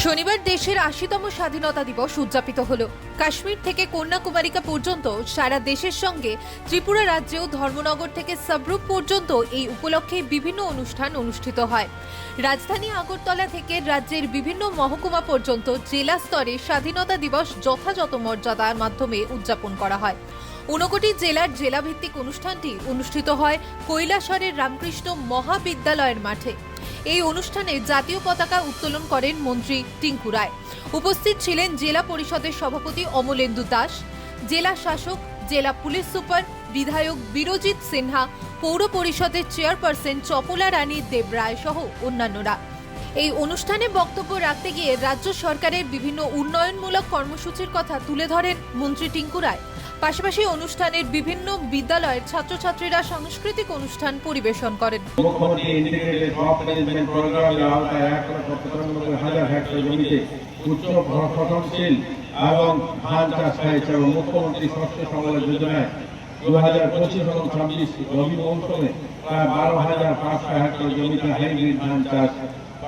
শনিবার দেশের ৮০তম স্বাধীনতা দিবস উদযাপিত হলো। কাশ্মীর থেকে কন্যাকুমারিকা পর্যন্ত সারা দেশের সঙ্গে ত্রিপুরা রাজ্যেও ধর্মনগর থেকে সাবরুম পর্যন্ত এই উপলক্ষে বিভিন্ন অনুষ্ঠান অনুষ্ঠিত হয়। রাজধানী আগরতলা থেকে রাজ্যের বিভিন্ন মহকুমা পর্যন্ত জেলা স্তরে স্বাধীনতা দিবস যথাযথ মর্যাদার মাধ্যমে উদযাপন করা হয়। 59 জেলার জেলাভিত্তিক অনুষ্ঠানটি অনুষ্ঠিত হয় কৈলাসহরের রামকৃষ্ণ মহাবিদ্যালয়ের মাঠে। এই অনুষ্ঠানে জাতীয় পতাকা উত্তোলন করেন মন্ত্রী টিঙ্কু রায়। উপস্থিত ছিলেন জেলা পরিষদের সভাপতি অমলেন্দু দাস, জেলা শাসক, জেলা পুলিশ সুপার, বিধায়ক বিরজিৎ সিনহা, পৌর পরিষদের চেয়ারপারসন চপলা রানী দেবরায় সহ অন্যান্যরা। এই অনুষ্ঠানে বক্তব্য রাখতে গিয়ে রাজ্য সরকারের বিভিন্ন উন্নয়নমূলক কর্মসূচির কথা তুলে ধরেন মন্ত্রী টিঙ্কু রায়। পাশাপাশি অনুষ্ঠানের বিভিন্ন বিদ্যালয়ের ছাত্রছাত্রীরা সাংস্কৃতিক অনুষ্ঠান পরিবেশন করেন। মুখ্যমন্ত্রী ইন্টিগ্রেটেড ক্রপ ম্যানেজমেন্ট প্রোগ্রামের আওতায় 1,95,000 হেক্টর জমিতে উচ্চ ফলনশীল এবং ধান চাষ হয়েছে এবং মুখ্যমন্ত্রী শস্য সংগ্রহ যোজনায় 2025 এবং 26 রবি মৌসুমে প্রায় 12,500 হেক্টর জমিতে হাইব্রিড ধান চাষ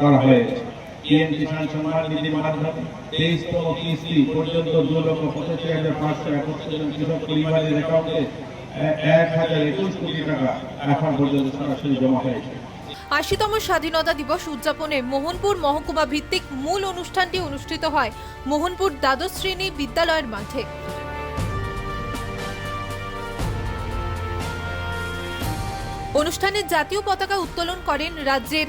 করা হয়েছে। পিএম কিষাণ সম্মান নিধির মাধ্যমে 23তম কিস্তি পর্যন্ত 2,85,571 জন কৃষক পরিবারের অ্যাকাউন্টে 1,021 কোটি টাকা এখন পর্যন্ত সরাসরি জমা হয়েছে। ৮০তম স্বাধীনতা দিবস উদযাপনে মোহনপুর মহকুমা ভিত্তিক মূল অনুষ্ঠানটি অনুষ্ঠিত হয় মোহনপুর দ্বাদশ শ্রেণী বিদ্যালয়ের মাঠে। অনুষ্ঠানে জাতীয় পতাকা উত্তোলন করেন রাজ্যের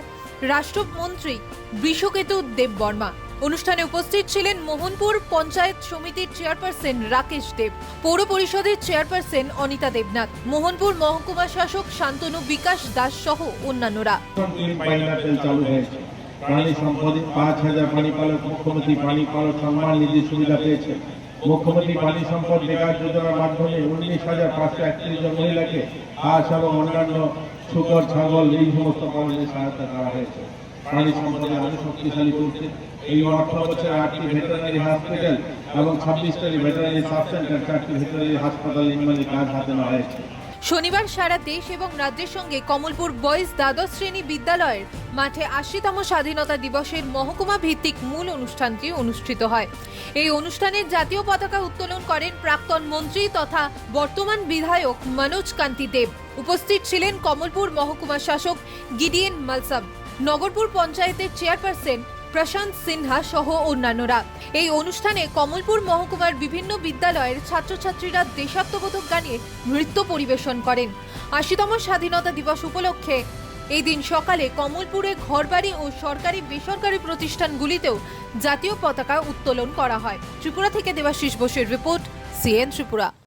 রাষ্ট্রমন্ত্রী বৃষকেতু দেববর্মা। অনুষ্ঠানে উপস্থিত ছিলেন মোহনপুর পঞ্চায়েত সমিতির চেয়ারপারসন রাকেশ দেব, পৌর পরিষদের চেয়ারপারসন অনিতা দেবনাথ, মোহনপুর মহকুমা শাসক শান্তনু বিকাশ দাস সহ অন্যান্যরা। প্রাণী সম্পদে 5,000 পানি পালক মুখ্যমন্ত্রী পানি পালক সম্মান নিধি সুবিধা পেয়েছে। মুখ্যমন্ত্রী পানি সম্পদ বিকাশ যোজনার মাধ্যমে 19,531 জন মহিলাকে হাঁস এবং অন্যান্য শুকর ছাগল এই সমস্ত পালনে সহায়তা করা হয়েছে। প্রাণী সম্পদে আরো শক্তিশালী করছে। এই অর্থ বছরে 8টি ভেটেরিনারি হসপিটাল এবং 26টি ভেটেরিনারি সাব সেন্টার, 4টি ভেটেরিনারি হাসপাতাল নির্মাণের কাজ হাতে নেওয়া হয়েছে। শনিবার সারা দেশ এবং রাজ্যের সঙ্গে কমলপুর বয়েজ দ্বাদশ শ্রেণী বিদ্যালয়ের মাঠে ৮০তম স্বাধীনতা দিবসের মহকুমা ভিত্তিক মূল অনুষ্ঠানটি অনুষ্ঠিত হয়। এই অনুষ্ঠানে জাতীয় পতাকা উত্তোলন করেন প্রাক্তন মন্ত্রী তথা বর্তমান বিধায়ক মনোজ কান্তি দেব। উপস্থিত ছিলেন কমলপুর মহকুমা শাসক গিডিয়েন মালসাম, নগরপুর পঞ্চায়েতের চেয়ারপারসন প্রশান্ত সিনহা সহ অন্যান্যরা। এই অনুষ্ঠানে কমলপুর মহকুমার বিভিন্ন বিদ্যালয়ের ছাত্রছাত্রীরা দেশাত্মবোধক গানে নৃত্য পরিবেশন করেন। ৮০তম স্বাধীনতা দিবস উপলক্ষে এই দিন সকালে কমলপুরে ঘরবাড়ি ও সরকারি বেসরকারি প্রতিষ্ঠানগুলিতেও জাতীয় পতাকা উত্তোলন করা হয়। ত্রিপুরা থেকে দেবাশিস বোসের রিপোর্ট, সিএন ত্রিপুরা।